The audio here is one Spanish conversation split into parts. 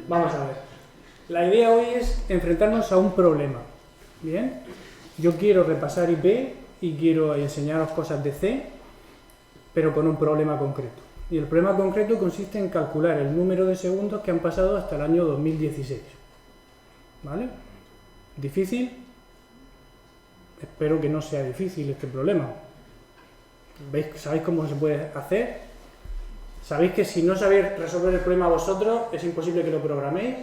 Vamos a ver. La idea hoy es enfrentarnos a un problema. ¿Bien? Yo quiero repasar IP y quiero enseñaros cosas de C, pero con un problema concreto. Y el problema concreto consiste en calcular el número de segundos que han pasado hasta el año 2016. ¿Vale? ¿Difícil? Espero que no sea difícil este problema. ¿Veis? ¿Sabéis cómo se puede hacer? ¿Sabéis que si no sabéis resolver el problema vosotros, es imposible que lo programéis?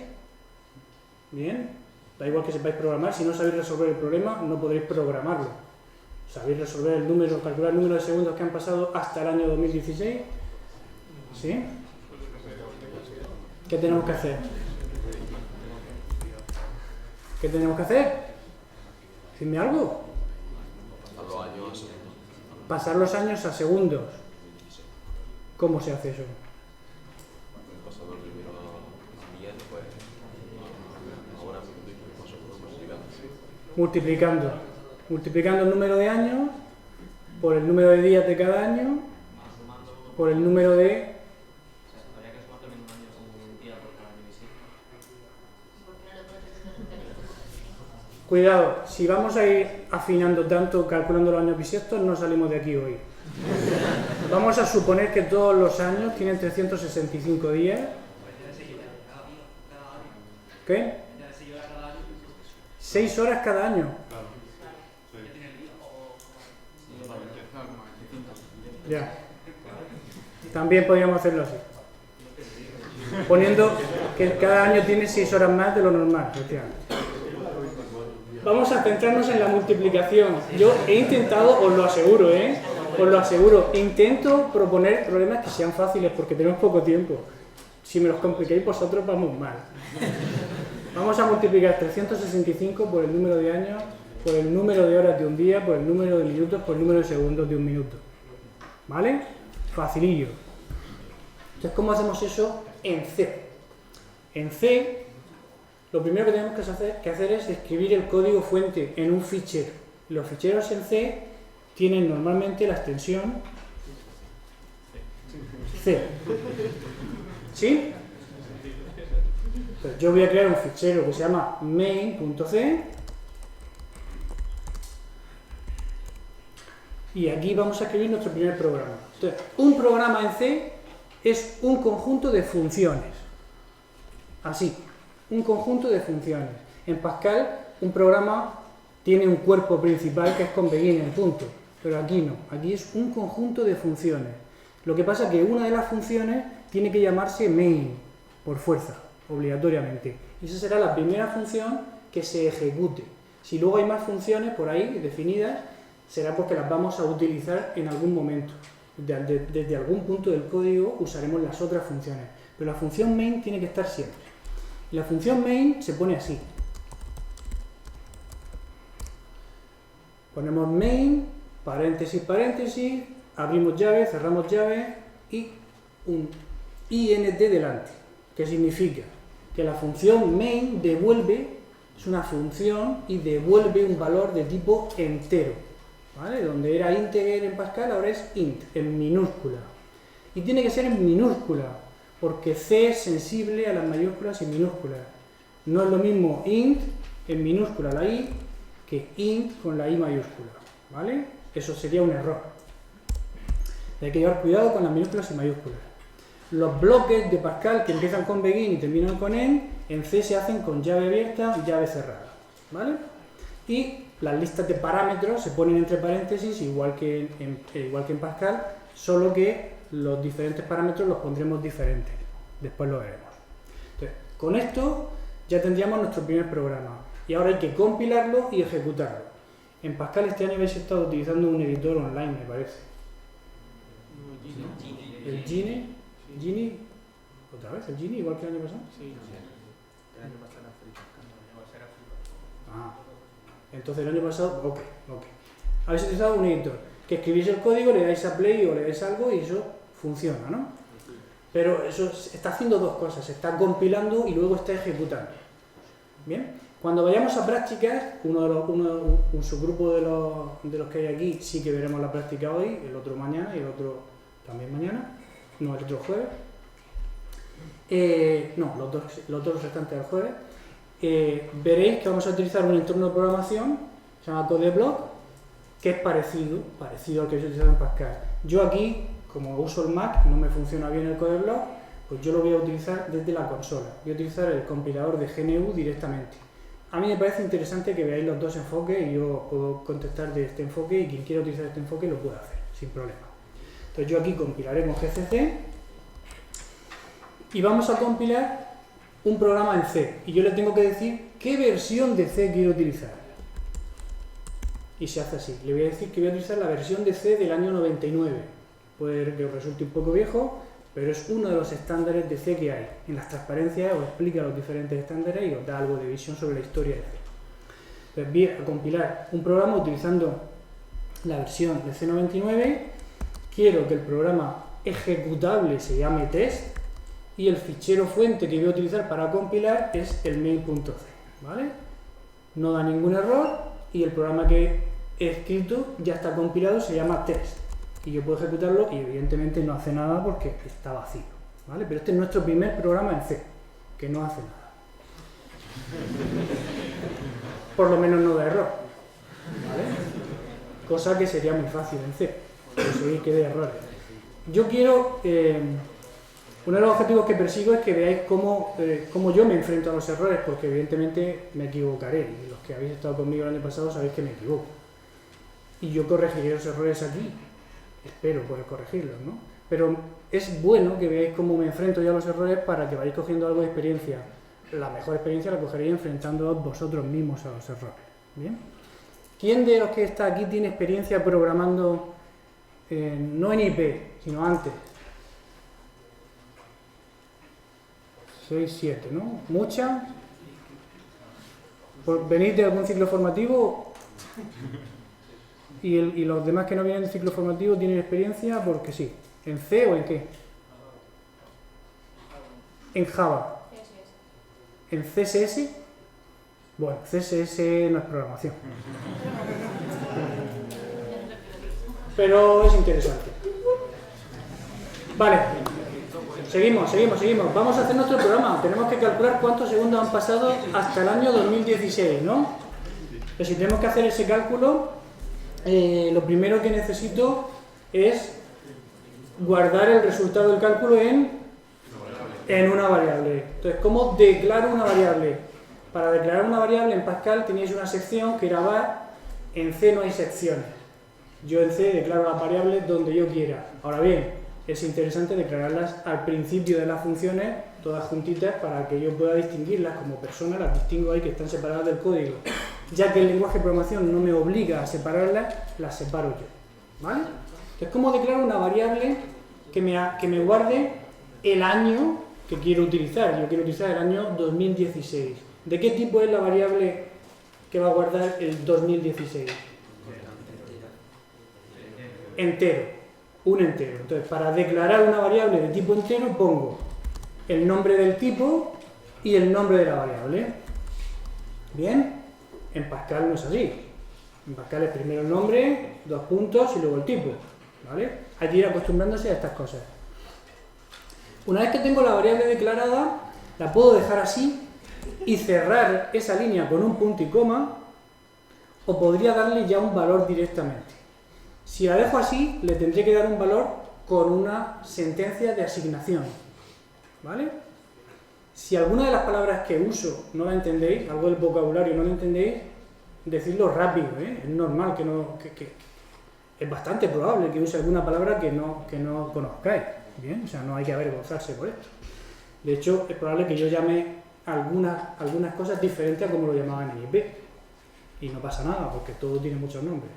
Bien, da igual que sepáis programar, si no sabéis resolver el problema, no podréis programarlo. ¿Sabéis resolver el número, calcular el número de segundos que han pasado hasta el año 2016? ¿Sí? ¿Qué tenemos que hacer? ¿Qué tenemos que hacer? Decidme algo. Pasar los años a segundos. ¿Cómo se hace eso? Multiplicando. Multiplicando el número de años por el número de días de cada año por el número de... Cuidado, si vamos a ir afinando tanto calculando los años bisiestos, no salimos de aquí hoy. Vamos a suponer que todos los años tienen 365 días. ¿Qué? 6 horas cada año. Ya. También podríamos hacerlo así. Poniendo que cada año tiene 6 horas más de lo normal. Vamos a centrarnos en la multiplicación. Yo he intentado, os lo aseguro, os lo aseguro, intento proponer problemas que sean fáciles porque tenemos poco tiempo. Si me los complicáis vosotros vamos mal. Vamos a multiplicar 365 por el número de años, por el número de horas de un día, por el número de minutos, por el número de segundos de un minuto. ¿Vale? Facilillo. Entonces, ¿cómo hacemos eso en C? En C, lo primero que tenemos que hacer es escribir el código fuente en un fichero. Los ficheros en C tienen normalmente la extensión C. ¿Sí? Pues yo voy a crear un fichero que se llama main.c y aquí vamos a escribir nuestro primer programa. Entonces, un programa en C es un conjunto de funciones. Así, un conjunto de funciones. En Pascal, un programa tiene un cuerpo principal que es con begin en punto, pero aquí no. Aquí es un conjunto de funciones. Lo que pasa es que una de las funciones tiene que llamarse main, por fuerza, obligatoriamente. Y esa será la primera función que se ejecute. Si luego hay más funciones por ahí definidas, será porque las vamos a utilizar en algún momento. Desde algún punto del código usaremos las otras funciones. Pero la función main tiene que estar siempre. Y la función main se pone así. Ponemos main, paréntesis, paréntesis, abrimos llave, cerramos llave y un int delante. ¿Qué significa? Que la función main devuelve, es una función y devuelve un valor de tipo entero. ¿Vale? Donde era integer en Pascal, ahora es int, en minúscula. Y tiene que ser en minúscula, porque C es sensible a las mayúsculas y minúsculas. No es lo mismo int en minúscula la i que int con la i mayúscula. ¿Vale? Eso sería un error. Hay que llevar cuidado con las minúsculas y mayúsculas. Los bloques de Pascal que empiezan con begin y terminan con end, en C se hacen con llave abierta y llave cerrada. ¿Vale? Y las listas de parámetros se ponen entre paréntesis, igual que en Pascal, solo que los diferentes parámetros los pondremos diferentes. Después lo veremos. Entonces, con esto ya tendríamos nuestro primer programa. Y ahora hay que compilarlo y ejecutarlo. En Pascal este año habéis estado utilizando un editor online, me parece. ¿El Gini? ¿Gini? ¿Otra vez? ¿El Gini igual que el año pasado? Sí, el año pasado era Free Pascal. Ah, entonces el año pasado, ok. Habéis utilizado un editor, que escribís el código, le dais a play o le dais algo y eso funciona, ¿no? Pero eso está haciendo dos cosas, está compilando y luego está ejecutando. Bien, cuando vayamos a prácticas, un subgrupo de los que hay aquí sí que veremos la práctica hoy, el otro mañana y el otro también mañana, no, el otro jueves. No, los dos restantes del jueves. Veréis que vamos a utilizar un entorno de programación, se llama CodeBlock, que es parecido al que se utiliza en Pascal. Yo aquí, como uso el Mac, no me funciona bien el CodeBlock, pues yo lo voy a utilizar desde la consola. Voy a utilizar el compilador de GNU directamente. A mí me parece interesante que veáis los dos enfoques y yo puedo contestar de este enfoque y quien quiera utilizar este enfoque lo puede hacer, sin problema. Entonces yo aquí compilaré con GCC y vamos a compilar un programa en C. Y yo le tengo que decir qué versión de C quiero utilizar. Y se hace así. Le voy a decir que voy a utilizar la versión de C del año 99. Puede que os resulte un poco viejo, pero es uno de los estándares de C que hay. En las transparencias os explica los diferentes estándares y os da algo de visión sobre la historia de C. Entonces voy a compilar un programa utilizando la versión de C99. Quiero que el programa ejecutable se llame test y el fichero fuente que voy a utilizar para compilar es el main.c, ¿vale? No da ningún error y el programa que he escrito ya está compilado, se llama test. Y yo puedo ejecutarlo y evidentemente no hace nada porque está vacío, ¿vale? Pero este es nuestro primer programa en C, que no hace nada. Por lo menos no da error, ¿vale? Cosa que sería muy fácil en C, conseguir que dé errores. Yo quiero, uno de los objetivos que persigo es que veáis cómo yo me enfrento a los errores, porque evidentemente me equivocaré, y los que habéis estado conmigo el año pasado sabéis que me equivoco. Y yo corregiré los errores aquí. Espero poder corregirlos, ¿no? Pero es bueno que veáis cómo me enfrento yo a los errores para que vayáis cogiendo algo de experiencia. La mejor experiencia la cogeréis enfrentándoos vosotros mismos a los errores. ¿Bien? ¿Quién de los que está aquí tiene experiencia programando, no en IP, sino antes? 6, 7, ¿no? ¿Mucha? ¿Venís de algún ciclo formativo? ¿Y los demás que no vienen del ciclo formativo tienen experiencia? Porque sí. ¿En C o en qué? En Java. ¿En CSS? Bueno, CSS no es programación. Pero es interesante. Vale. Seguimos. Vamos a hacer nuestro programa. Tenemos que calcular cuántos segundos han pasado hasta el año 2016, ¿no? Pero si tenemos que hacer ese cálculo, lo primero que necesito es guardar el resultado del cálculo en una variable. Entonces, ¿cómo declaro una variable? Para declarar una variable en Pascal tenéis una sección que era var. En C no hay secciones. Yo en C declaro las variables donde yo quiera. Ahora bien, es interesante declararlas al principio de las funciones, todas juntitas, para que yo pueda distinguirlas como persona. Las distingo ahí que están separadas del código. Ya que el lenguaje de programación no me obliga a separarlas, las separo yo, ¿vale? Entonces, ¿cómo declaro una variable que me guarde el año que quiero utilizar? Yo quiero utilizar el año 2016. ¿De qué tipo es la variable que va a guardar el 2016? Entero, un entero. Entonces, para declarar una variable de tipo entero pongo el nombre del tipo y el nombre de la variable. ¿Bien? En Pascal no es así. En Pascal es primero el nombre, 2 puntos y luego el tipo, ¿vale? Hay que ir acostumbrándose a estas cosas. Una vez que tengo la variable declarada, la puedo dejar así y cerrar esa línea con un punto y coma, o podría darle ya un valor directamente. Si la dejo así, le tendré que dar un valor con una sentencia de asignación, ¿vale? Si alguna de las palabras que uso no la entendéis, algo del vocabulario no lo entendéis, decidlo rápido, ¿eh? Es normal que es bastante probable que use alguna palabra que no conozcáis, ¿bien? O sea, no hay que avergonzarse por esto. De hecho, es probable que yo llame algunas cosas diferentes a como lo llamaban en IP. Y no pasa nada, porque todo tiene muchos nombres.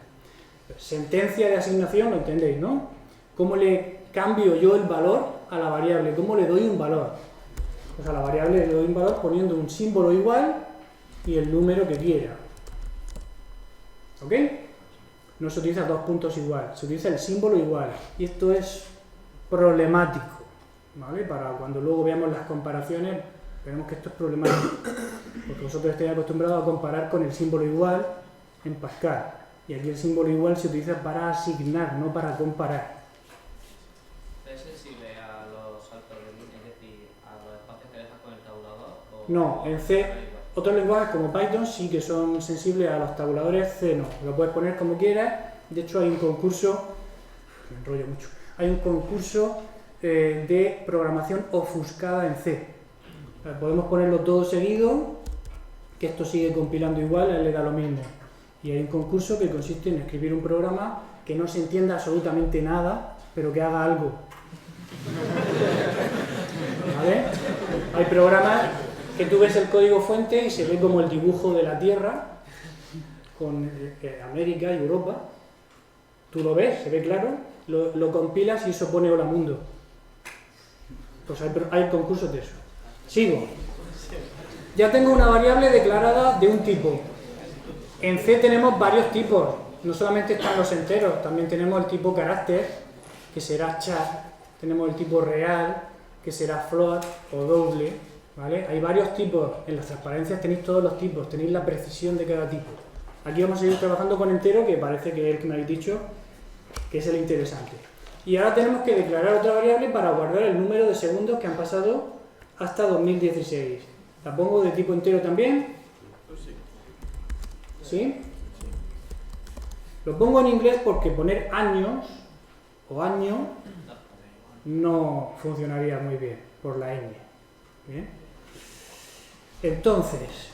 Sentencia de asignación, lo entendéis, ¿no? ¿Cómo le cambio yo el valor a la variable? ¿Cómo le doy un valor? Pues a la variable le doy un valor poniendo un símbolo igual y el número que quiera. ¿Ok? No se utiliza 2 puntos igual, se utiliza el símbolo igual. Y esto es problemático, ¿vale? Para cuando luego veamos las comparaciones, veremos que esto es problemático. Porque vosotros estáis acostumbrados a comparar con el símbolo igual en Pascal. Y aquí el símbolo igual se utiliza para asignar, no para comparar. ¿Es sensible a los saltos de línea, es decir, a los espacios No, en C, otros lenguajes como Python sí que son sensibles a los tabuladores, C no. Lo puedes poner como quieras. De hecho hay un concurso, me enrollo mucho, hay un concurso de programación ofuscada en C. Podemos ponerlo todo seguido, que esto sigue compilando igual, a él le da lo mismo. Y hay un concurso que consiste en escribir un programa que no se entienda absolutamente nada, pero que haga algo. ¿Vale? Hay programas que tú ves el código fuente y se ve como el dibujo de la Tierra con América y Europa. Tú lo ves, se ve claro, lo compilas y eso pone hola mundo. Pues hay concursos de eso. Sigo. Ya tengo una variable declarada de un tipo. En C tenemos varios tipos. No solamente están los enteros, también tenemos el tipo carácter, que será char. Tenemos el tipo real, que será float o doble. ¿Vale? Hay varios tipos. En las transparencias tenéis todos los tipos, tenéis la precisión de cada tipo. Aquí vamos a ir trabajando con entero, que parece que es el que me habéis dicho, que es el interesante. Y ahora tenemos que declarar otra variable para guardar el número de segundos que han pasado hasta 2016. ¿La pongo de tipo entero también? ¿Sí? Lo pongo en inglés porque poner años o año no funcionaría muy bien por la ñ. ¿Bien? Entonces,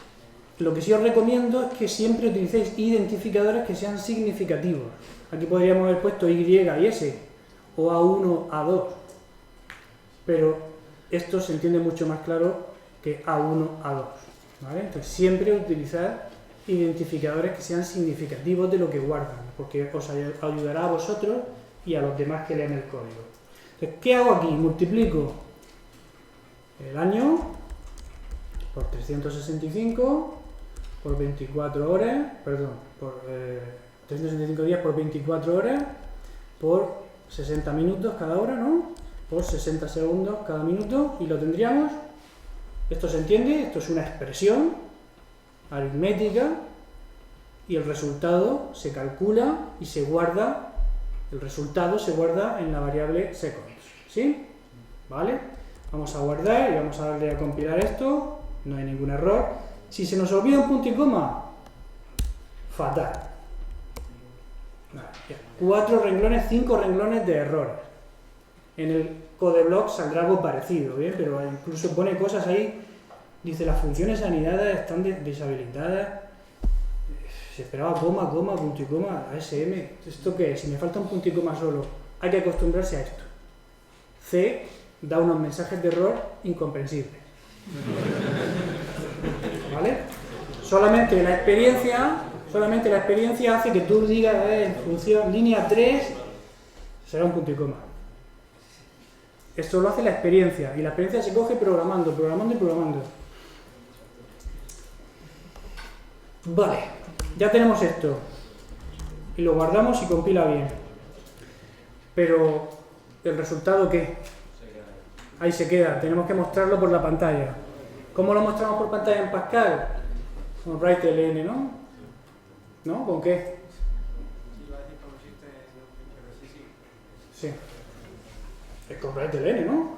lo que sí os recomiendo es que siempre utilicéis identificadores que sean significativos. Aquí podríamos haber puesto Y y S, o A1, A2, pero esto se entiende mucho más claro que A1, A2. ¿Vale? Entonces, siempre utilizar identificadores que sean significativos de lo que guardan, porque os ayudará a vosotros y a los demás que lean el código. Entonces, ¿qué hago aquí? Multiplico el año por 365 por 24 horas, perdón, por 365 días por 24 horas por 60 minutos cada hora, ¿no? Por 60 segundos cada minuto, y lo tendríamos. Esto se entiende, esto es una expresión aritmética y el resultado se calcula y se guarda, el resultado se guarda en la variable seconds, ¿sí? ¿Vale? Vamos a guardar y vamos a darle a compilar esto, no hay ningún error. Si se nos olvida un punto y coma, fatal. Vale, 4 renglones, 5 renglones de errores. En el codeblock saldrá algo parecido, ¿bien? Pero incluso pone cosas ahí, dice las funciones anidadas están deshabilitadas. Se esperaba coma, punto y coma, ASM. ¿Esto qué es? Si me falta un punto y coma solo, hay que acostumbrarse a esto. C da unos mensajes de error incomprensibles. ¿Vale? Solamente la experiencia hace que tú digas en función línea 3 será un punto y coma. Esto lo hace la experiencia, y la experiencia se coge programando. Vale, ya tenemos esto y lo guardamos y compila bien, pero ¿el resultado qué? Ahí se queda, tenemos que mostrarlo por la pantalla. ¿Cómo lo mostramos por pantalla en Pascal? Con writeln, ¿no? ¿No? ¿Con qué? Sí. Es con writeln, ¿no?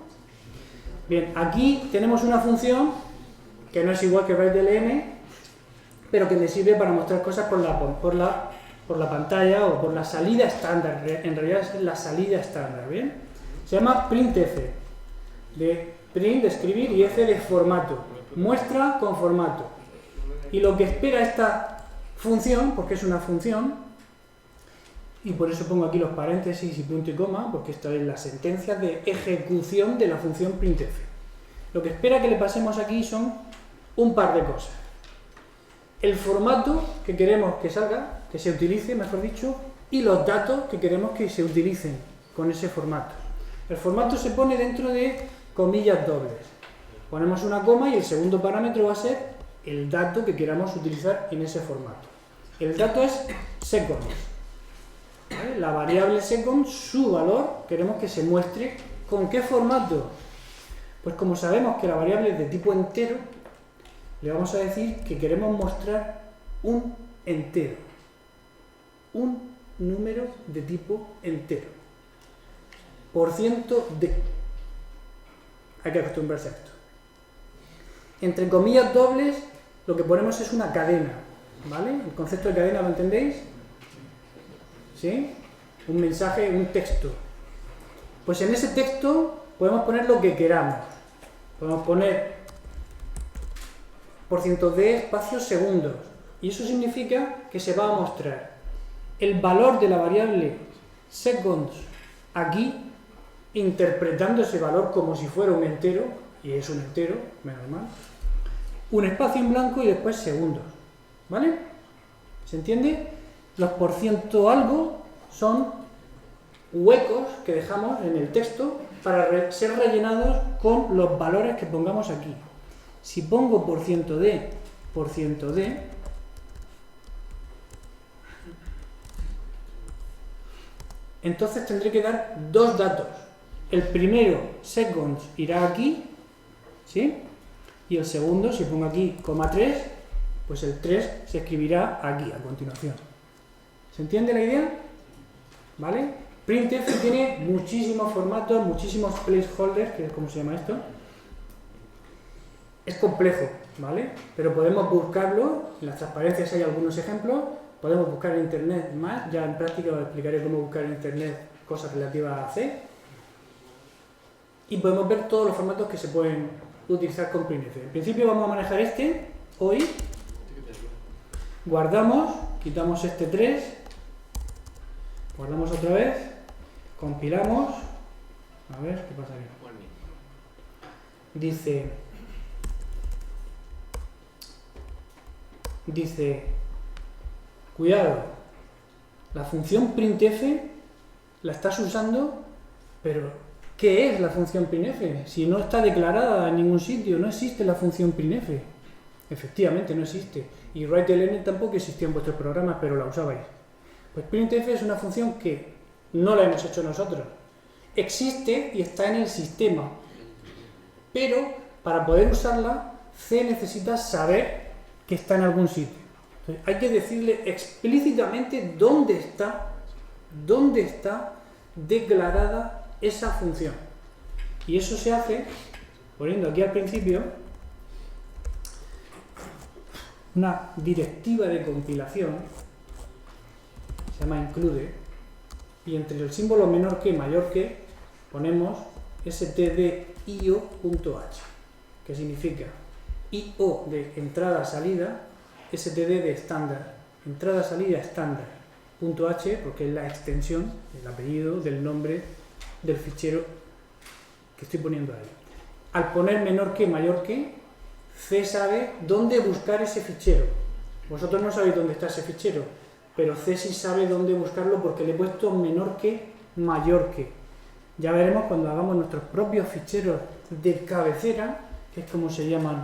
Bien, aquí tenemos una función que no es igual que writeln, pero que me sirve para mostrar cosas por la pantalla o por la salida estándar. En realidad es la salida estándar, ¿bien? Se llama printf, de print de escribir y f de formato, muestra con formato. Y lo que espera esta función, porque es una función, y por eso pongo aquí los paréntesis y punto y coma, porque esto es la sentencia de ejecución de la función printf. Lo que espera que le pasemos aquí son un par de cosas. El formato que queremos que salga, que se utilice, mejor dicho, y los datos que queremos que se utilicen con ese formato. El formato se pone dentro de comillas dobles. Ponemos una coma y el segundo parámetro va a ser el dato que queramos utilizar en ese formato. El dato es seconds. ¿Vale? La variable seconds, su valor, queremos que se muestre. ¿Con qué formato? Pues como sabemos que la variable es de tipo entero, le vamos a decir que queremos mostrar un entero, un número de tipo entero, por ciento de. Hay que acostumbrarse a esto. Entre comillas dobles, lo que ponemos es una cadena, ¿vale? El concepto de cadena, ¿lo entendéis? ¿Sí? Un mensaje, un texto. Pues en ese texto podemos poner lo que queramos. Podemos poner %d espacios segundos. Y eso significa que se va a mostrar el valor de la variable seconds aquí, interpretando ese valor como si fuera un entero, y es un entero, menos mal, un espacio en blanco y después segundos, ¿vale? ¿Se entiende? Los % algo son huecos que dejamos en el texto para ser rellenados con los valores que pongamos aquí. Si pongo %d, entonces tendré que dar dos datos. El primero, seconds, irá aquí, ¿sí? Y el segundo, si pongo aquí, ,3, pues el 3 se escribirá aquí, a continuación. ¿Se entiende la idea? ¿Vale? Printf tiene muchísimos formatos, muchísimos placeholders, que es como se llama esto. Es complejo, ¿vale? Pero podemos buscarlo, en las transparencias hay algunos ejemplos, podemos buscar en internet más, ya en práctica os explicaré cómo buscar en internet cosas relativas a C. Y podemos ver todos los formatos que se pueden utilizar con printf. En principio vamos a manejar este, hoy. Guardamos, quitamos este 3, guardamos otra vez, compilamos, a ver qué pasa aquí. Dice, cuidado, la función printf la estás usando, pero ¿qué es la función printf? Si no está declarada en ningún sitio, no existe la función printf. Efectivamente, no existe. Y writeln tampoco existía en vuestros programas, pero la usabais. Pues printf es una función que no la hemos hecho nosotros. Existe y está en el sistema. Pero para poder usarla, C necesita saber que está en algún sitio. Entonces, hay que decirle explícitamente dónde está declarada esa función. Y eso se hace poniendo aquí al principio una directiva de compilación, se llama include, y entre el símbolo menor que mayor que ponemos stdio.h, que significa io de entrada-salida, std de estándar, entrada-salida estándar, .h porque es la extensión, el apellido del nombre del fichero que estoy poniendo ahí. Al poner menor que mayor que, C sabe dónde buscar ese fichero. Vosotros no sabéis dónde está ese fichero, pero C sí sabe dónde buscarlo porque le he puesto menor que, mayor que. Ya veremos cuando hagamos nuestros propios ficheros de cabecera, que es como se llaman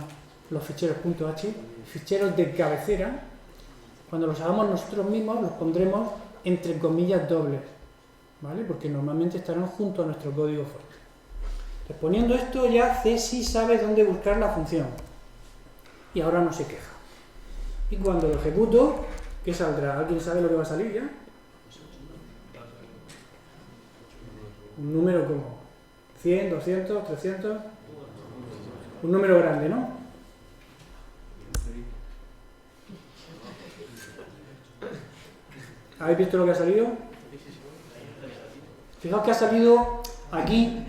los ficheros .h, ficheros de cabecera. Cuando los hagamos nosotros mismos los pondremos entre comillas dobles, ¿vale? Porque normalmente estarán junto a nuestro código fuente. Pues poniendo esto ya C sí sabe dónde buscar la función. Y ahora no se queja. Y cuando lo ejecuto, ¿qué saldrá? ¿Alguien sabe lo que va a salir ya? Un número como 100, 200, 300. Un número grande, ¿no? ¿Habéis visto lo que ha salido? Fijaos que ha salido aquí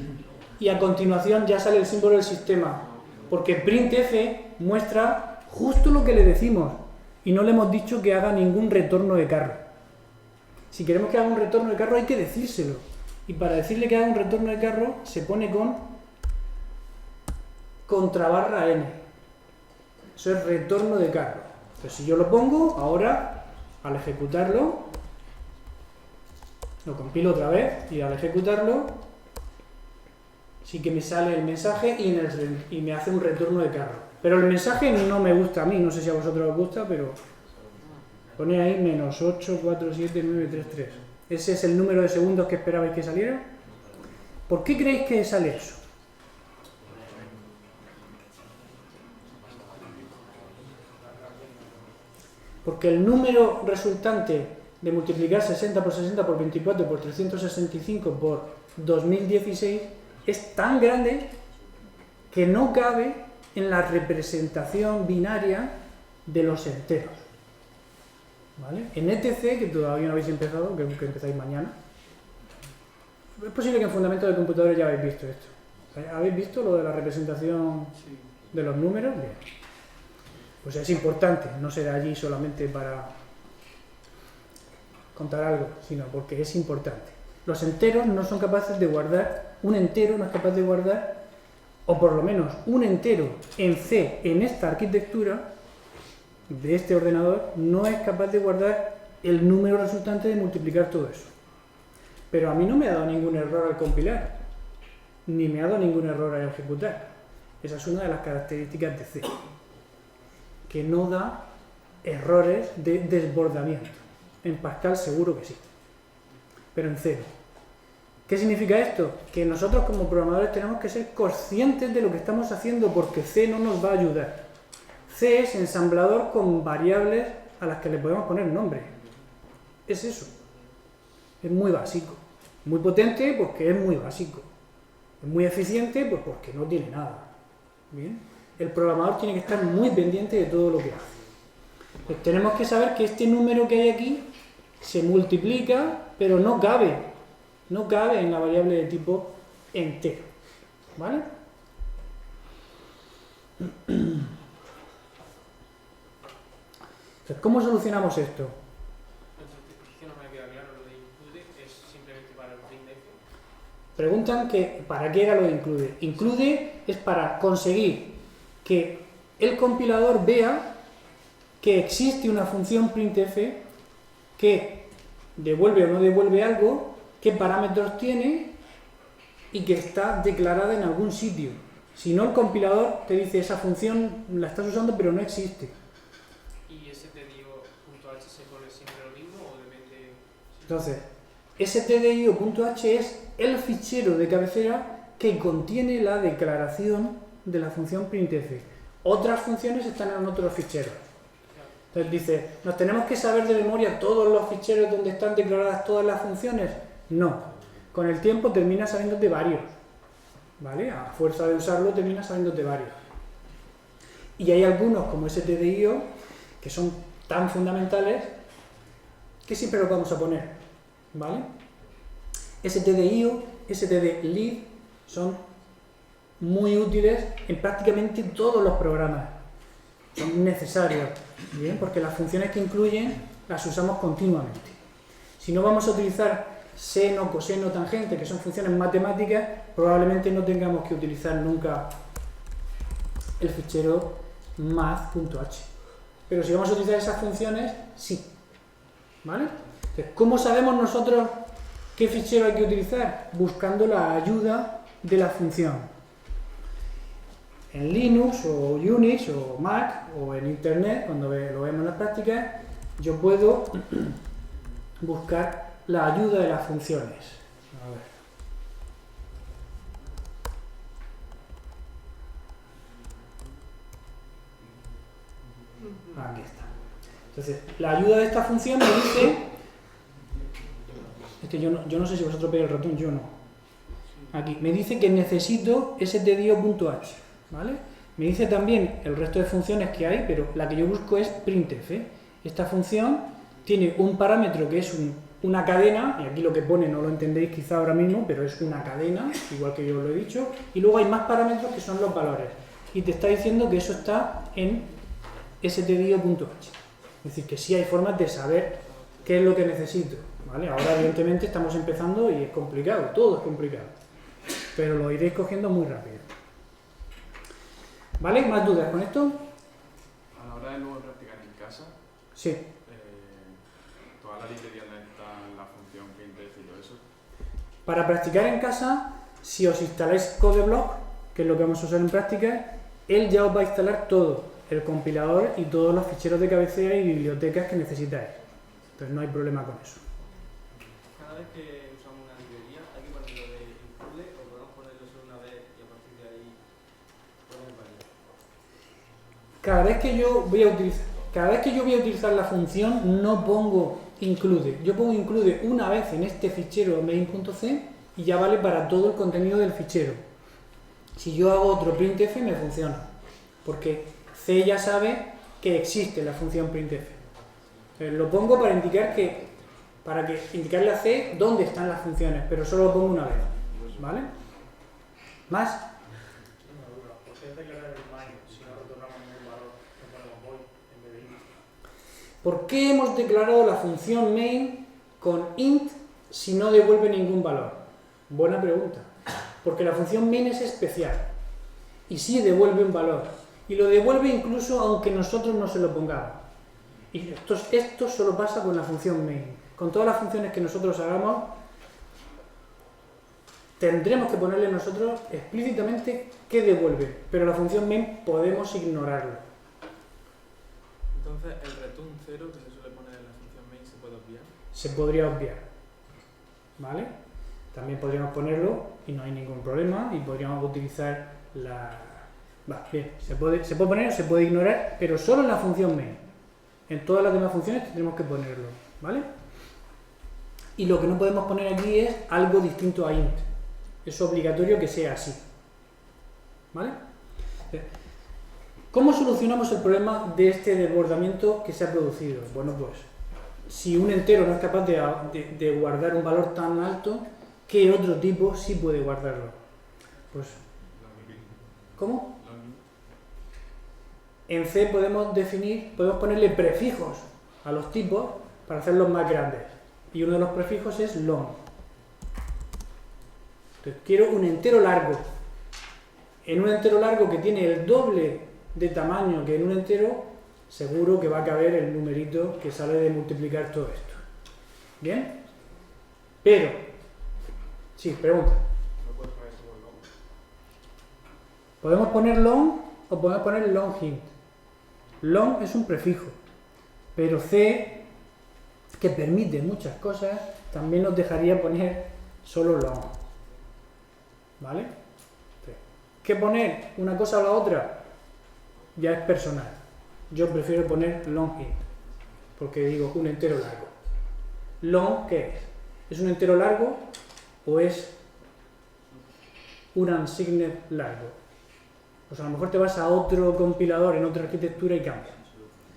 y a continuación ya sale el símbolo del sistema. Porque printf muestra justo lo que le decimos y no le hemos dicho que haga ningún retorno de carro. Si queremos que haga un retorno de carro hay que decírselo. Y para decirle que haga un retorno de carro se pone con _n. Eso es retorno de carro. Entonces si yo lo pongo, ahora al ejecutarlo, lo compilo otra vez y al ejecutarlo sí que me sale el mensaje y me hace un retorno de carro. Pero el mensaje no me gusta a mí, no sé si a vosotros os gusta, pero pone ahí -8, 4, 7, 9, 3, 3. Ese es el número de segundos que esperabais que saliera. ¿Por qué creéis que sale eso? Porque el número resultante de multiplicar 60 por 60 por 24 por 365 por 2016 es tan grande que no cabe en la representación binaria de los enteros. ¿Vale? En ETC, que todavía no habéis empezado, que empezáis mañana, es posible que en Fundamentos de Computadores ya habéis visto esto. ¿Habéis visto lo de la representación de los números? Bien. Pues es importante, no será allí solamente para contar algo, sino porque es importante. Los enteros no son capaces de guardar, un entero no es capaz de guardar, o por lo menos un entero en C, en esta arquitectura de este ordenador, no es capaz de guardar el número resultante de multiplicar todo eso. Pero a mí no me ha dado ningún error al compilar, ni me ha dado ningún error al ejecutar. Esa es una de las características de C, que no da errores de desbordamiento. En Pascal seguro que sí, pero en C no. ¿Qué significa esto? Que nosotros como programadores tenemos que ser conscientes de lo que estamos haciendo, porque C no nos va a ayudar. C es ensamblador con variables a las que le podemos poner nombre. Es eso. Es muy básico. Muy potente porque es muy básico. Es muy eficiente pues porque no tiene nada. ¿Bien? El programador tiene que estar muy pendiente de todo lo que hace. Pues tenemos que saber que este número que hay aquí se multiplica, pero no cabe en la variable de tipo entero. ¿Vale? Entonces, ¿cómo solucionamos esto? No me queda claro, lo de include es simplemente para el printf. Preguntan que ¿para qué era lo de include? Include es para conseguir que el compilador vea que existe una función printf que devuelve o no devuelve algo, qué parámetros tiene y que está declarada en algún sitio. Si no, el compilador te dice esa función la estás usando pero no existe. ¿Y stdio.h se pone siempre lo mismo o depende? Entonces, stdio.h es el fichero de cabecera que contiene la declaración de la función printf. Otras funciones están en otros ficheros. Entonces dice, ¿nos tenemos que saber de memoria todos los ficheros donde están declaradas todas las funciones? No. Con el tiempo terminas sabiéndote varios. ¿Vale? A fuerza de usarlo terminas sabiéndote varios. Y hay algunos como stdio que son tan fundamentales que siempre los vamos a poner. ¿Vale? stdio, stdlib son muy útiles en prácticamente todos los programas. Son necesarios, ¿bien? Porque las funciones que incluyen las usamos continuamente. Si no vamos a utilizar seno, coseno, tangente, que son funciones matemáticas, probablemente no tengamos que utilizar nunca el fichero math.h. Pero si vamos a utilizar esas funciones, sí. ¿Vale? Entonces, ¿cómo sabemos nosotros qué fichero hay que utilizar? Buscando la ayuda de la función. En Linux o Unix o Mac o en Internet, cuando lo vemos en las prácticas, yo puedo buscar la ayuda de las funciones. A ver. Aquí está. Entonces, la ayuda de esta función me dice... Es que yo no sé si vosotros pegáis el ratón, yo no. Aquí, me dice que necesito stdio.h. ¿Vale? Me dice también el resto de funciones que hay, pero la que yo busco es printf. Esta función tiene un parámetro que es una cadena, y aquí lo que pone no lo entendéis quizá ahora mismo, pero es una cadena, igual que yo os lo he dicho, y luego hay más parámetros que son los valores. Y te está diciendo que eso está en stdio.h. Es decir, que sí hay formas de saber qué es lo que necesito. ¿Vale? Ahora evidentemente estamos empezando y es complicado, todo es complicado. Pero lo iréis cogiendo muy rápido. ¿Vale? ¿Más dudas con esto? A la hora de luego practicar en casa, sí. Toda la librería está en la función printf y todo eso. Para practicar en casa, si os instaláis CodeBlock, que es lo que vamos a usar en práctica, él ya os va a instalar todo, el compilador y todos los ficheros de cabecera y bibliotecas que necesitáis. Entonces no hay problema con eso. Cada vez que usamos una librería, hay que ponerlo de include o podemos ponerlo solo una vez y a partir de ahí poner varios. Cada vez que yo voy a utilizar la función, no pongo include. Yo pongo include una vez en este fichero main.c y ya vale para todo el contenido del fichero. Si yo hago otro printf, me funciona. porque C ya sabe que existe la función printf. Lo pongo para indicarle a C dónde están las funciones, pero solo lo pongo una vez, ¿vale? ¿Más? Una duda, ¿por qué declarar el main si no retornamos ningún valor? No ponemos void en vez de int. ¿Por qué hemos declarado la función main con int si no devuelve ningún valor? Buena pregunta. Porque la función main es especial y sí devuelve un valor. Y lo devuelve incluso aunque nosotros no se lo pongamos. Y esto solo pasa con la función main. Con todas las funciones que nosotros hagamos, tendremos que ponerle nosotros explícitamente qué devuelve. Pero la función main podemos ignorarlo. Entonces, el return 0 que se suele poner en la función main se puede obviar. Se podría obviar, ¿vale? También podríamos ponerlo y no hay ningún problema y podríamos utilizar bien, se puede poner o se puede ignorar, pero solo en la función main. En todas las demás funciones tendremos que ponerlo, ¿vale? Y lo que no podemos poner aquí es algo distinto a int. Es obligatorio que sea así, ¿vale? ¿Cómo solucionamos el problema de este desbordamiento que se ha producido? Bueno, pues, si un entero no es capaz de guardar un valor tan alto, ¿qué otro tipo sí puede guardarlo? Pues, ¿cómo? En C podemos ponerle prefijos a los tipos para hacerlos más grandes. Y uno de los prefijos es long. Entonces, quiero un entero largo. En un entero largo que tiene el doble de tamaño que en un entero, seguro que va a caber el numerito que sale de multiplicar todo esto. ¿Bien? Pero, sí, pregunta. ¿No puedes poner eso con long? Podemos poner long o podemos poner long int. Long es un prefijo, pero C, que permite muchas cosas, también nos dejaría poner solo long. ¿Vale? ¿Qué poner una cosa o la otra? Ya es personal. Yo prefiero poner long int, porque digo un entero largo. Long, ¿qué es? ¿Es un entero largo o es un unsigned largo? Pues a lo mejor te vas a otro compilador en otra arquitectura y cambias.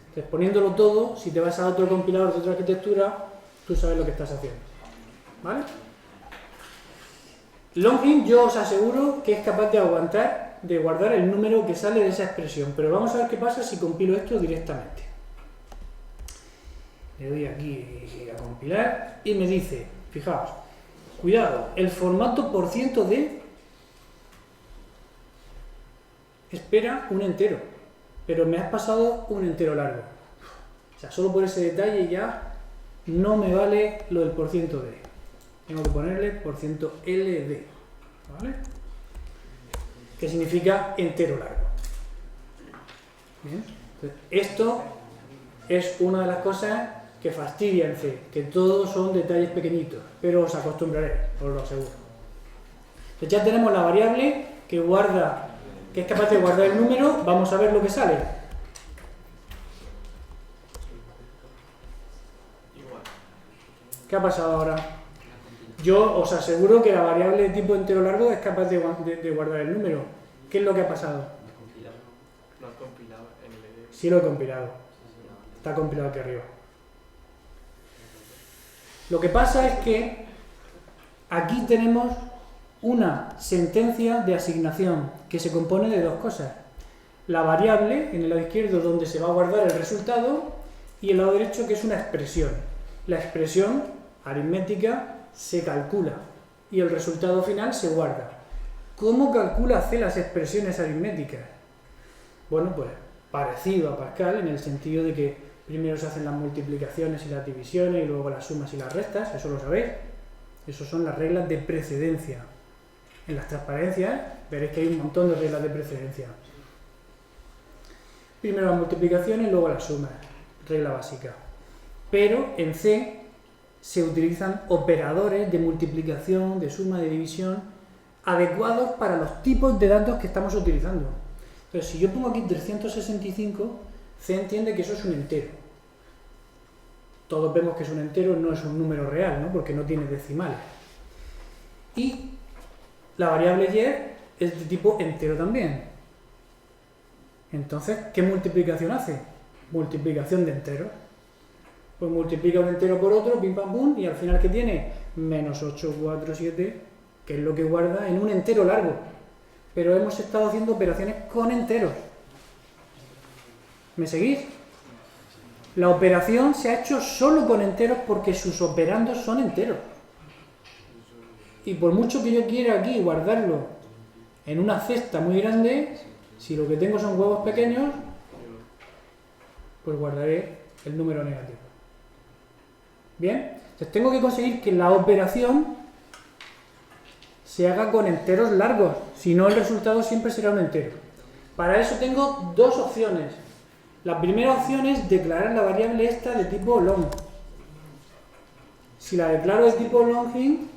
Entonces, poniéndolo todo, si te vas a otro compilador de otra arquitectura, tú sabes lo que estás haciendo. ¿Vale? Longint yo os aseguro que es capaz de aguantar, de guardar el número que sale de esa expresión, pero vamos a ver qué pasa si compilo esto directamente. Le doy aquí a compilar y me dice, fijaos, cuidado, el formato %d espera un entero, pero me has pasado un entero largo. O sea, solo por ese detalle ya no me vale lo del %d. Tengo que ponerle %ld, ¿vale? Que significa entero largo. Bien. Entonces, esto es una de las cosas que fastidia en C, que todos son detalles pequeñitos, pero os acostumbraréis, os lo aseguro. Entonces ya tenemos la variable que es capaz de guardar el número. Vamos a ver lo que sale. ¿Qué ha pasado ahora? Yo os aseguro que la variable de tipo entero largo es capaz de guardar el número. ¿Qué es lo que ha pasado? Lo has compilado en el... Sí lo he compilado. Está compilado aquí arriba. Lo que pasa es que aquí tenemos una sentencia de asignación que se compone de dos cosas. La variable en el lado izquierdo donde se va a guardar el resultado y el lado derecho que es una expresión. La expresión aritmética se calcula y el resultado final se guarda. ¿Cómo calcula C las expresiones aritméticas? Bueno, pues parecido a Pascal en el sentido de que primero se hacen las multiplicaciones y las divisiones y luego las sumas y las restas, eso lo sabéis. Esas son las reglas de precedencia. En las transparencias veréis que hay un montón de reglas de precedencia. Primero las multiplicaciones y luego las sumas, regla básica. Pero en C se utilizan operadores de multiplicación, de suma, de división, adecuados para los tipos de datos que estamos utilizando. Entonces, si yo pongo aquí 365, C entiende que eso es un entero. Todos vemos que es un entero, no es un número real, ¿no? Porque no tiene decimales. Y la variable y es de tipo entero también. Entonces, ¿qué multiplicación hace? Multiplicación de enteros. Pues multiplica un entero por otro, pim pam pum, y al final ¿qué tiene? Menos 8, 4, 7, que es lo que guarda en un entero largo. Pero hemos estado haciendo operaciones con enteros. ¿Me seguís? La operación se ha hecho solo con enteros porque sus operandos son enteros. Y por mucho que yo quiera aquí guardarlo en una cesta muy grande, si lo que tengo son huevos pequeños, pues guardaré el número negativo. ¿Bien? Entonces tengo que conseguir que la operación se haga con enteros largos, si no el resultado siempre será un entero. Para eso tengo dos opciones. La primera opción es declarar la variable esta de tipo long. Si la declaro de tipo longin,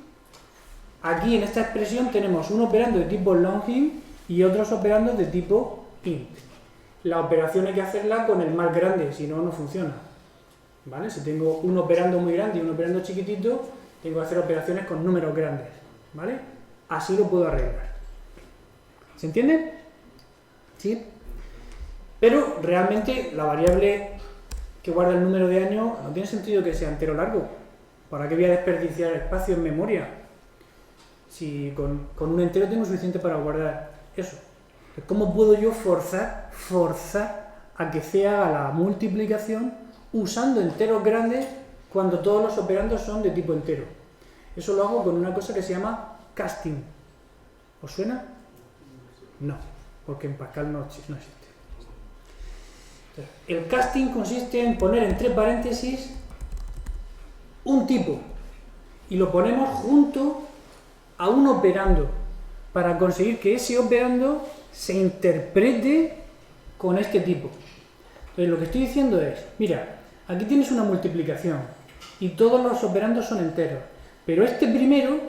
aquí en esta expresión tenemos un operando de tipo longin y otros operandos de tipo int. La operación hay que hacerla con el más grande, si no, no funciona. ¿Vale? Si tengo un operando muy grande y un operando chiquitito, tengo que hacer operaciones con números grandes. ¿Vale? Así lo puedo arreglar. ¿Se entiende? ¿Sí? Pero realmente la variable que guarda el número de año no tiene sentido que sea entero largo. ¿Para qué voy a desperdiciar espacio en memoria? Si con un entero tengo suficiente para guardar eso. ¿Cómo puedo yo forzar a que se haga la multiplicación usando enteros grandes cuando todos los operandos son de tipo entero? Eso lo hago con una cosa que se llama casting. ¿Os suena? No, porque en Pascal no existe. El casting consiste en poner entre paréntesis un tipo y lo ponemos junto a un operando para conseguir que ese operando se interprete con este tipo. Entonces lo que estoy diciendo es, mira, aquí tienes una multiplicación y todos los operandos son enteros, pero este primero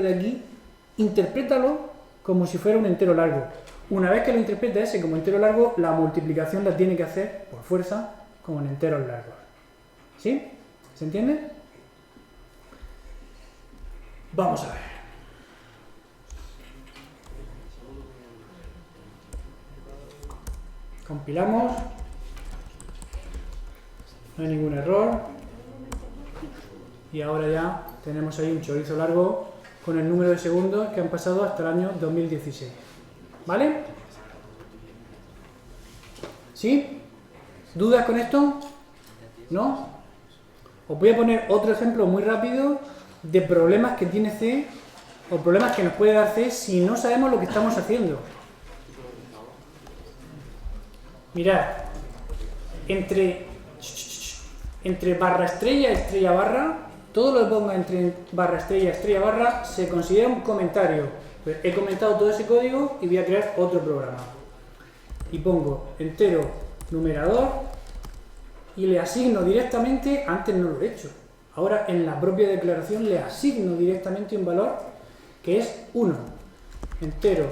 de aquí, interprétalo como si fuera un entero largo. Una vez que lo interpreta ese como entero largo, la multiplicación la tiene que hacer, por fuerza, como en enteros largos. ¿Sí? ¿Se entiende? Vamos a ver. Compilamos. No hay ningún error. Y ahora ya tenemos ahí un chorizo largo con el número de segundos que han pasado hasta el año 2016. ¿Vale? ¿Sí? ¿Dudas con esto? ¿No? Os voy a poner otro ejemplo muy rápido de problemas que tiene C o problemas que nos puede dar C si no sabemos lo que estamos haciendo. Mirad, entre barra estrella y estrella barra, todo lo que ponga entre barra estrella y estrella barra se considera un comentario. Pues he comentado todo ese código y voy a crear otro programa. Y pongo entero numerador y le asigno directamente, antes no lo he hecho, ahora en la propia declaración le asigno directamente un valor que es 1. Entero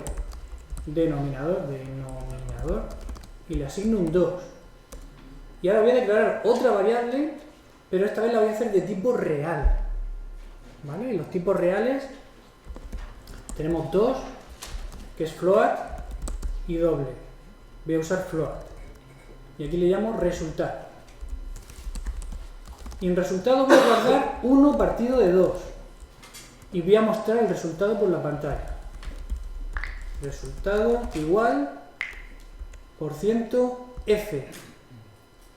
denominador y le asigno un 2. Y ahora voy a declarar otra variable, pero esta vez la voy a hacer de tipo real. ¿Vale? Y los tipos reales tenemos 2, que es float, y doble. Voy a usar float. Y aquí le llamo resultado. Y en resultado voy a guardar 1 partido de 2. Y voy a mostrar el resultado por la pantalla. Resultado igual %f.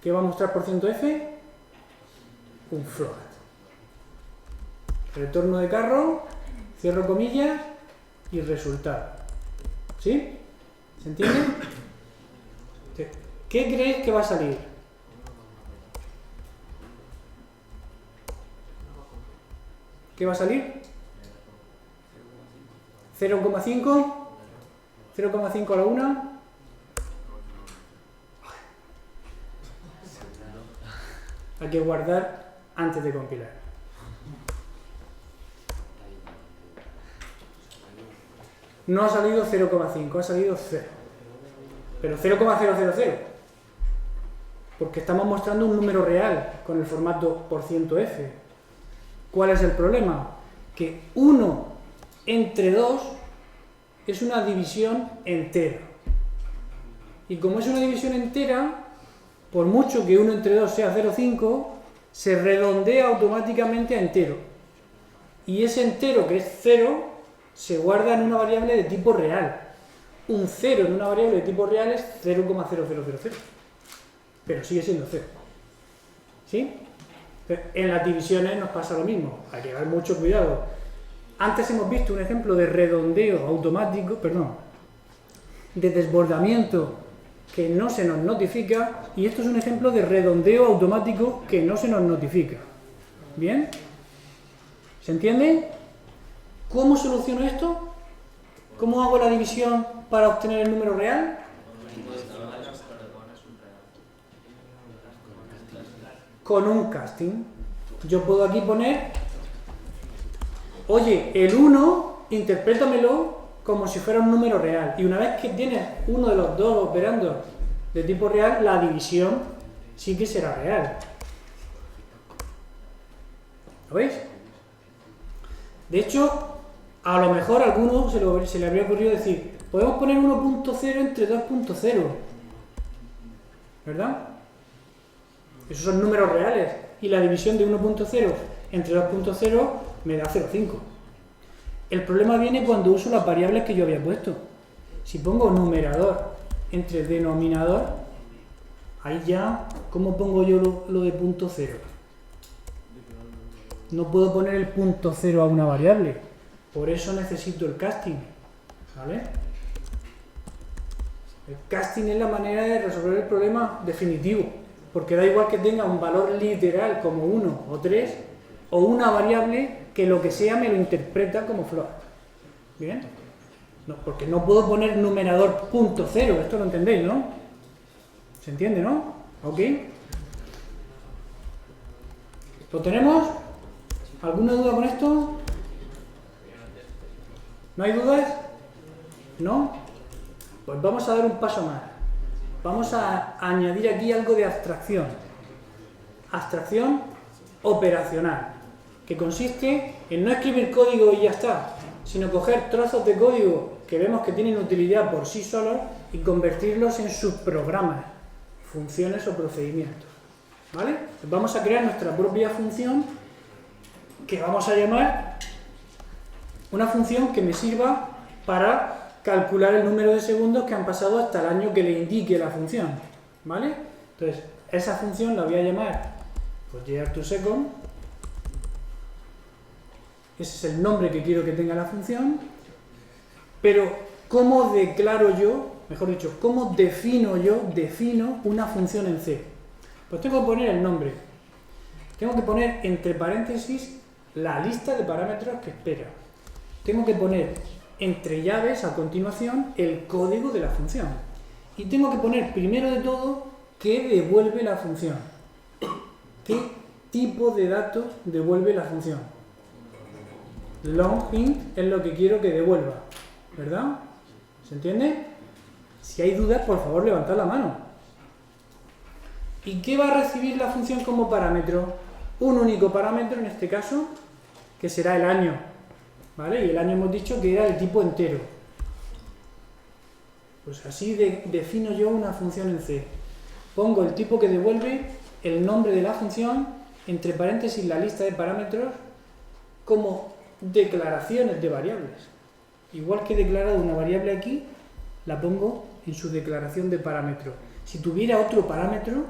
¿Qué va a mostrar %f? Un float. Retorno de carro, cierro comillas y resultado. ¿Sí? ¿Se entiende? ¿Qué creéis que va a salir? ¿Qué va a salir? 0,5. 0,5 a la 1. Hay que guardar antes de compilar. No ha salido 0,5, ha salido 0. Pero 0,000. Porque estamos mostrando un número real con el formato %f. ¿Cuál es el problema? Que 1 entre 2 es una división entera. Y como es una división entera, por mucho que 1 entre 2 sea 0,5, se redondea automáticamente a entero. Y ese entero, que es 0, se guarda en una variable de tipo real. Un 0 en una variable de tipo real es 0,0000. Pero sigue siendo 0. ¿Sí? En las divisiones nos pasa lo mismo. Hay que llevar mucho cuidado. Antes hemos visto un ejemplo de redondeo automático, de desbordamiento que no se nos notifica, y esto es un ejemplo de redondeo automático que no se nos notifica. ¿Bien? ¿Se entiende? ¿Cómo soluciono esto? ¿Cómo hago la división para obtener el número real? Con un casting. Yo puedo aquí poner, oye, el 1, interprétamelo como si fuera un número real. Y una vez que tienes uno de los dos operando de tipo real, la división sí que será real. ¿Lo veis? De hecho, a lo mejor a alguno se le habría ocurrido decir, podemos poner 1.0 entre 2.0. ¿Verdad? Esos son números reales. Y la división de 1.0 entre 2.0 me da 0,5. El problema viene cuando uso las variables que yo había puesto. Si pongo numerador entre denominador, ahí ya, ¿cómo pongo yo lo de punto cero? No puedo poner el punto cero a una variable. Por eso necesito el casting. ¿Vale? El casting es la manera de resolver el problema definitivo. Porque da igual que tenga un valor literal como 1 o 3, o una variable que lo que sea me lo interpreta como float. ¿Bien? No, porque no puedo poner numerador punto cero, esto lo entendéis, ¿no? ¿Se entiende, no? ¿Ok? ¿Lo tenemos? ¿Alguna duda con esto? ¿No hay dudas? ¿No? Pues vamos a dar un paso más. Vamos a añadir aquí algo de abstracción. Abstracción operacional, que consiste en no escribir código y ya está, sino coger trozos de código que vemos que tienen utilidad por sí solos y convertirlos en subprogramas, funciones o procedimientos. ¿Vale? Pues vamos a crear nuestra propia función que vamos a llamar una función que me sirva para calcular el número de segundos que han pasado hasta el año que le indique la función. ¿Vale? Entonces, esa función la voy a llamar pues year2second. Ese es el nombre que quiero que tenga la función. Pero, ¿cómo declaro yo, mejor dicho, cómo defino una función en C? Pues tengo que poner el nombre. Tengo que poner entre paréntesis la lista de parámetros que espera. Tengo que poner entre llaves a continuación el código de la función. Y tengo que poner primero de todo qué devuelve la función. ¿Qué tipo de datos devuelve la función? Long int es lo que quiero que devuelva, ¿verdad? ¿Se entiende? Si hay dudas, por favor, levantad la mano. ¿Y qué va a recibir la función como parámetro? Un único parámetro, en este caso, que será el año. ¿Vale? Y el año hemos dicho que era el tipo entero. Pues así defino yo una función en C. Pongo el tipo que devuelve, el nombre de la función, entre paréntesis la lista de parámetros, como declaraciones de variables. Igual que he declarado una variable aquí, la pongo en su declaración de parámetro. Si tuviera otro parámetro,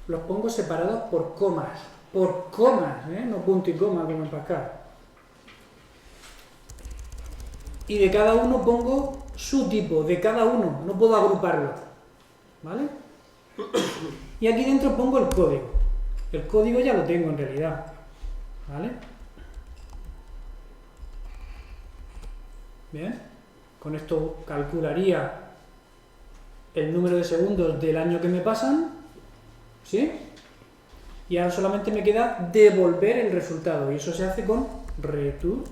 los pongo separados por comas. Por comas, no punto y coma como en Pascal. Y de cada uno pongo su tipo, de cada uno, no puedo agruparlo. ¿Vale? Y aquí dentro pongo el código. El código ya lo tengo en realidad. ¿Vale? Bien. Con esto calcularía el número de segundos del año que me pasan. ¿Sí? Y ahora solamente me queda devolver el resultado. Y eso se hace con return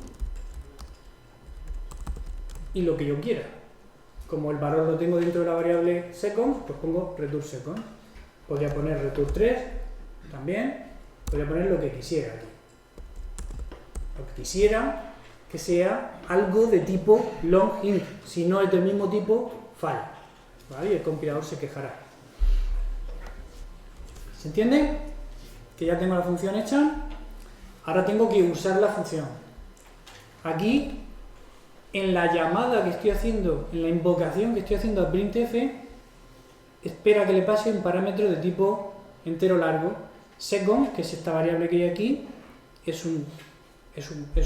y lo que yo quiera. Como el valor lo tengo dentro de la variable seconds, pues pongo return seconds. Podría poner return 3 también. Podría poner lo que quisiera aquí. Lo que quisiera, que sea algo de tipo long int. Si no es del mismo tipo, falla, ¿vale? Y el compilador se quejará. ¿Se entiende? Que ya tengo la función hecha. Ahora tengo que usar la función. Aquí, en la llamada que estoy haciendo, en la invocación que estoy haciendo a printf, espera que le pase un parámetro de tipo entero largo. Second, que es esta variable que hay aquí, es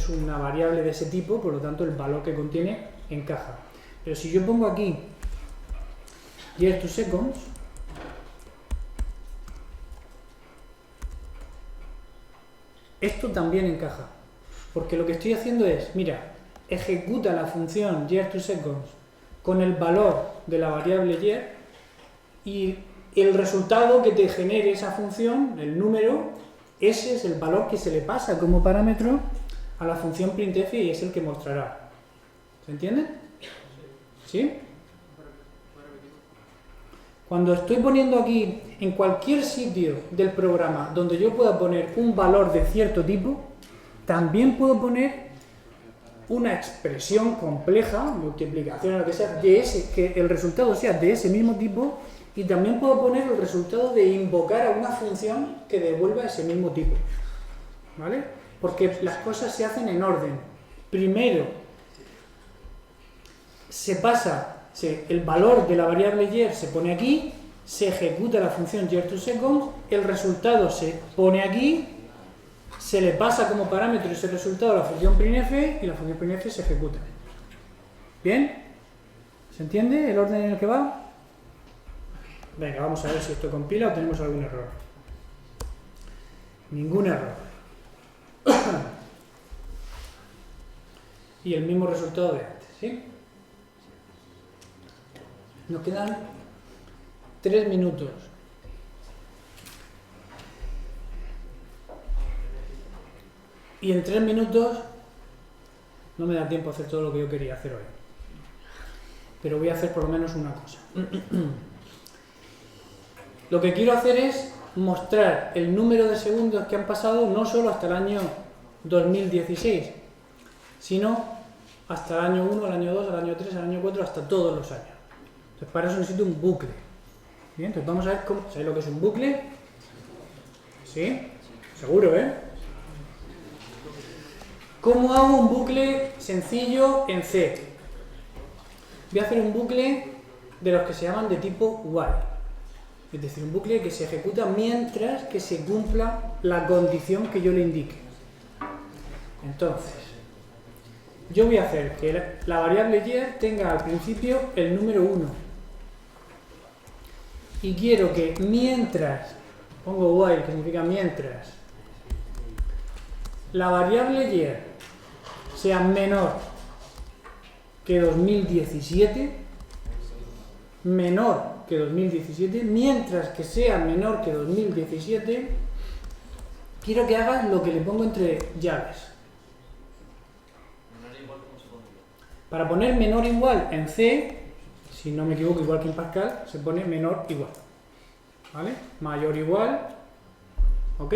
una variable de ese tipo, por lo tanto el valor que contiene encaja. Pero si yo pongo aquí year to seconds, esto también encaja, porque lo que estoy haciendo es, mira, ejecuta la función year to seconds con el valor de la variable year y el resultado que te genere esa función, el número, ese es el valor que se le pasa como parámetro a la función printf y es el que mostrará. ¿Se entiende? ¿Sí? Cuando estoy poniendo aquí, en cualquier sitio del programa donde yo pueda poner un valor de cierto tipo, también puedo poner una expresión compleja, multiplicación o lo que sea, de ese, que el resultado sea de ese mismo tipo, y también puedo poner el resultado de invocar a una función que devuelva ese mismo tipo. ¿Vale? Porque las cosas se hacen en orden. Primero, se pasa, el valor de la variable year se pone aquí, se ejecuta la función year to seconds, el resultado se pone aquí, se le pasa como parámetro ese resultado a la función printf y la función printf se ejecuta. ¿Bien? ¿Se entiende el orden en el que va? Venga, vamos a ver si esto compila o tenemos algún error. Ningún error. Y el mismo resultado de antes, ¿sí? Nos quedan 3 minutos. Y en 3 minutos no me da tiempo a hacer todo lo que yo quería hacer hoy. Pero voy a hacer por lo menos una cosa. Lo que quiero hacer es mostrar el número de segundos que han pasado no solo hasta el año 2016, sino hasta el año 1, el año 2, el año 3, el año 4, hasta todos los años. Entonces para eso necesito un bucle. Bien, entonces vamos a ver cómo... ¿Sabéis lo que es un bucle? ¿Sí? Seguro, ¿eh? ¿Cómo hago un bucle sencillo en C? Voy a hacer un bucle de los que se llaman de tipo while. Es decir, un bucle que se ejecuta mientras que se cumpla la condición que yo le indique. Entonces, yo voy a hacer que la variable year tenga al principio el número 1. Y quiero que mientras, pongo while, que significa mientras, la variable year sea menor que 2017, menor que 2017, mientras que sea menor que 2017, quiero que hagas lo que le pongo entre llaves. Para poner menor igual en C, si no me equivoco, igual que en Pascal, se pone menor igual. ¿Vale? Mayor igual. ¿Ok?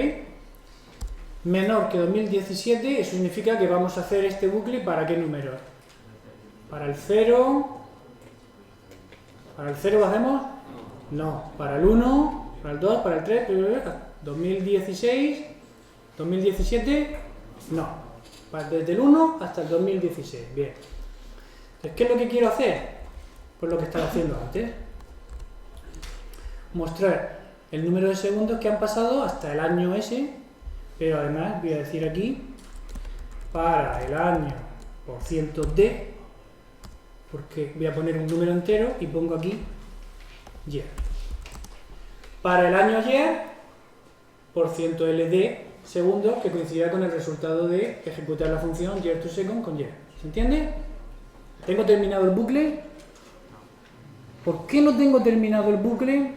Menor que 2017, eso significa que vamos a hacer este bucle ¿para qué número? Para el 0. ¿Para el 0 lo hacemos? No. ¿Para el 1? ¿Para el 2? ¿Para el 3? ¿2016? ¿2017? No. Desde el 1 hasta el 2016. Bien. Entonces, ¿qué es lo que quiero hacer? Pues lo que estaba haciendo antes. Mostrar el número de segundos que han pasado hasta el año ese, pero además voy a decir aquí para el año %d, porque voy a poner un número entero y pongo aquí year. Para el año year, %ld segundos, que coincidirá con el resultado de ejecutar la función year to second con year. ¿Se entiende? ¿Tengo terminado el bucle? ¿Por qué no tengo terminado el bucle?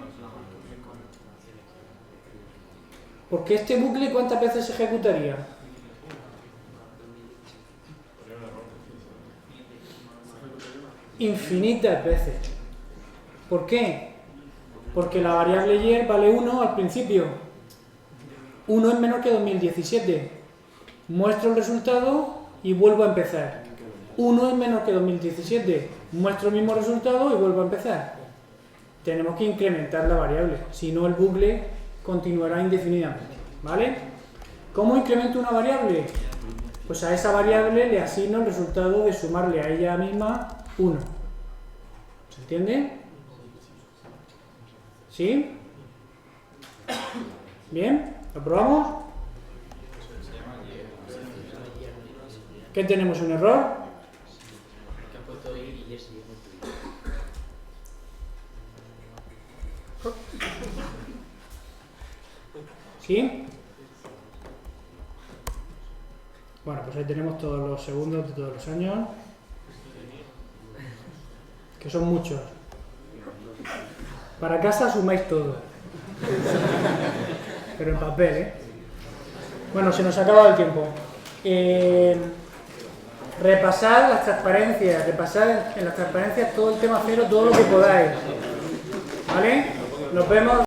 Porque este bucle, ¿cuántas veces se ejecutaría? Infinitas veces. ¿Por qué? Porque la variable year vale 1 al principio. 1 es menor que 2017. Muestro el resultado y vuelvo a empezar. 1 es menor que 2017, muestro el mismo resultado y vuelvo a empezar. Tenemos que incrementar la variable, si no el bucle continuará indefinidamente, ¿vale? ¿Cómo incremento una variable? Pues a esa variable le asigno el resultado de sumarle a ella misma 1. ¿Se entiende? ¿Sí? ¿Bien? ¿Lo probamos? ¿Qué tenemos? ¿Un error? ¿Sí? Bueno, pues ahí tenemos todos los segundos de todos los años, que son muchos. Para casa sumáis todo, pero en papel, ¿eh? Bueno, se nos ha acabado el tiempo. Repasad las transparencias, repasad en las transparencias todo el tema cero, todo lo que podáis, ¿vale? Nos vemos.